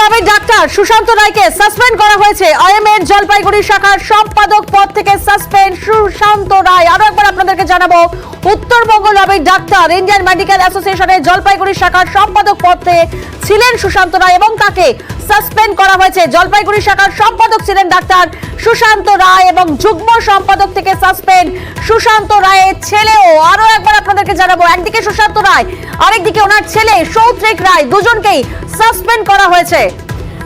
আবির doctor Sushant রায়কে suspend করা হয়েছে। আইএমএর জলপাইগুড়ি শাখার সম্পাদক পদ থেকে সাসপেন্ড সুশান্ত রায়। আরো একবার আপনাদেরকে জানাবো, উত্তরবঙ্গ আবির ডাক্তার ইন্ডিয়ান মেডিকেল অ্যাসোসিয়েশনের জলপাইগুড়ি শাখার সম্পাদক পদে ছিলেন সুশান্ত রায় এবং তাকে সাসপেন্ড করা হয়েছে। জলপাইগুড়ি শাখার সম্পাদক ছিলেন ডাক্তার সুশান্ত রায় এবং যুগ্ম সম্পাদক থেকে সাসপেন্ড সুশান্ত রায়ের ছেলেও। আরো একবার আপনাদেরকে জানাবো, একদিকে সুশান্ত রায়, আরেকদিকে ওনার ছেলে সৌত্রিক রায়, দুজনকেই সাসপেন্ড করা হয়েছে।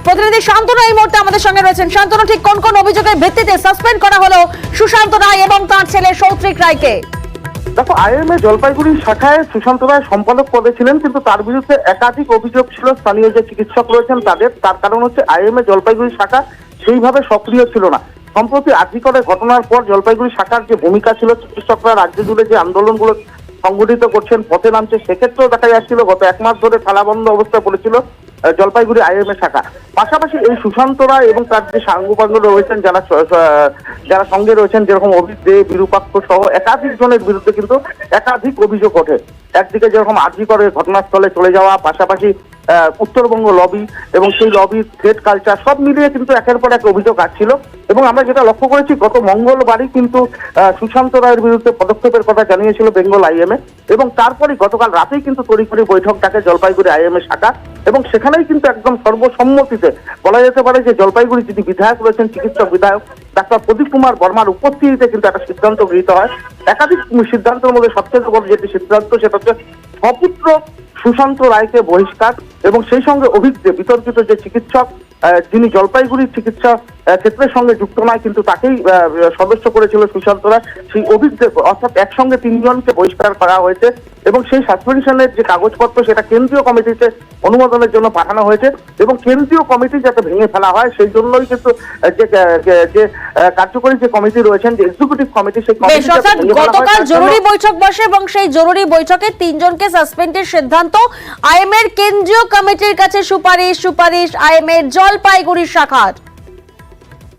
প্রতিনিধি শান্তনু এই মুহূর্তে আমাদের সঙ্গে রয়েছেন। শান্তনু, ঠিক কোন কোন অভিযোগের ভিত্তিতে সাসপেন্ড করা হলো সুশান্ত রায় এবং তার ছেলে সৌত্রিক রায়কে? দেখো, আইএমএ জলপাইগুড়ি শাখায় সুশান্ত রায় সম্পাদক পদে ছিলেন, কিন্তু তার বিরুদ্ধে একাধিক অভিযোগ ছিল স্থানীয় যে চিকিৎসক রয়েছেন তাদের। তার কারণ হচ্ছে আইএমএ জলপাইগুড়ি শাখা সেইভাবে সক্রিয় ছিল না। সম্প্রতি আর্জিকরের ঘটনার পর জলপাইগুড়ি শাখার যে ভূমিকা ছিল, চিকিৎসকরা রাজ্য জুড়ে যে আন্দোলনগুলো সংগঠিত করছেন, পথে নামছে, সেক্ষেত্রেও দেখা যাচ্ছিল গত এক মাস ধরে তালাবন্ধ অবস্থা পড়েছিল জলপাইগুড়ি আইএমএ শাখা। পাশাপাশি এই সুশান্ত রায় এবং তার যে সাঙ্গপাঙ্গ রয়েছেন, যারা সঙ্গে রয়েছেন, যেরকম অভিক দে, বিরূপাক্ষ সহ একাধিক জনের বিরুদ্ধে কিন্তু একাধিক অভিযোগ ওঠে। একদিকে যেরকম আর্জিকরের ঘটনাস্থলে চলে যাওয়া, পাশাপাশি উত্তরবঙ্গ লবি এবং সেই লবির থ্রেড কালচার, সব মিলিয়ে কিন্তু একের পর এক অভিযোগ আসছিল। এবং আমরা যেটা লক্ষ্য করেছি, গত মঙ্গলবারই কিন্তু সুশান্ত রায়ের বিরুদ্ধে পদক্ষেপের কথা জানিয়েছিল বেঙ্গল আইএমএ, এবং তারপরে গতকাল রাতেই কিন্তু তড়িঘড়ি বৈঠক ডাকে জলপাইগুড়ি আইএমএ শাখা, এবং সেখানেই কিন্তু একদম সর্বসম্মতিতে বলা যেতে পারে যে জলপাইগুড়ি যিনি বিধায়ক রয়েছেন, চিকিৎসক বিধায়ক ডাক্তার প্রদীপ কুমার বর্মার উপস্থিতিতে কিন্তু একটা সিদ্ধান্ত গৃহীত হয়। একাধিক সিদ্ধান্তের মধ্যে সবচেয়ে বড় যেটি সিদ্ধান্ত, সেটা হচ্ছে সপুত্র সুশান্ত রায়কে বহিষ্কার, এবং সেই সঙ্গে অভিজ্ঞ বিতর্কিত যে চিকিৎসক যিনি জলপাইগুড়ির চিকিৎসা ক্ষেত্রের সঙ্গে যুক্ত নয় কিন্তু তাকেই সদস্য করেছিল সুশান্ত রায়, সেই অভিজ্ঞ অর্থাৎ একসঙ্গে তিনজনকে বহিষ্কার করা হয়েছে। এবং সেই সাসপেনশনের যে কাগজপত্র সেটা কেন্দ্রীয় কমিটিতে অনুমোদনের জন্য পাঠানো হয়েছে, এবং কেন্দ্রীয় কমিটি যাতে ভেঙে ফেলা হয় সেই জন্যই কিন্তু যে কার্যকরী যে কমিটি রয়েছেন, যে এক্সিকিউটিভ কমিটি, সেই কমিটি গতকাল জরুরি বৈঠক বসে এবং সেই জরুরি বৈঠকে তিনজনকে সাসপেন্ডের সিদ্ধান্ত। আইএমএর কেন্দ্রীয় কমিটির কাছে সুপারিশ আইএমএর জলপাইগুড়ি শাখার।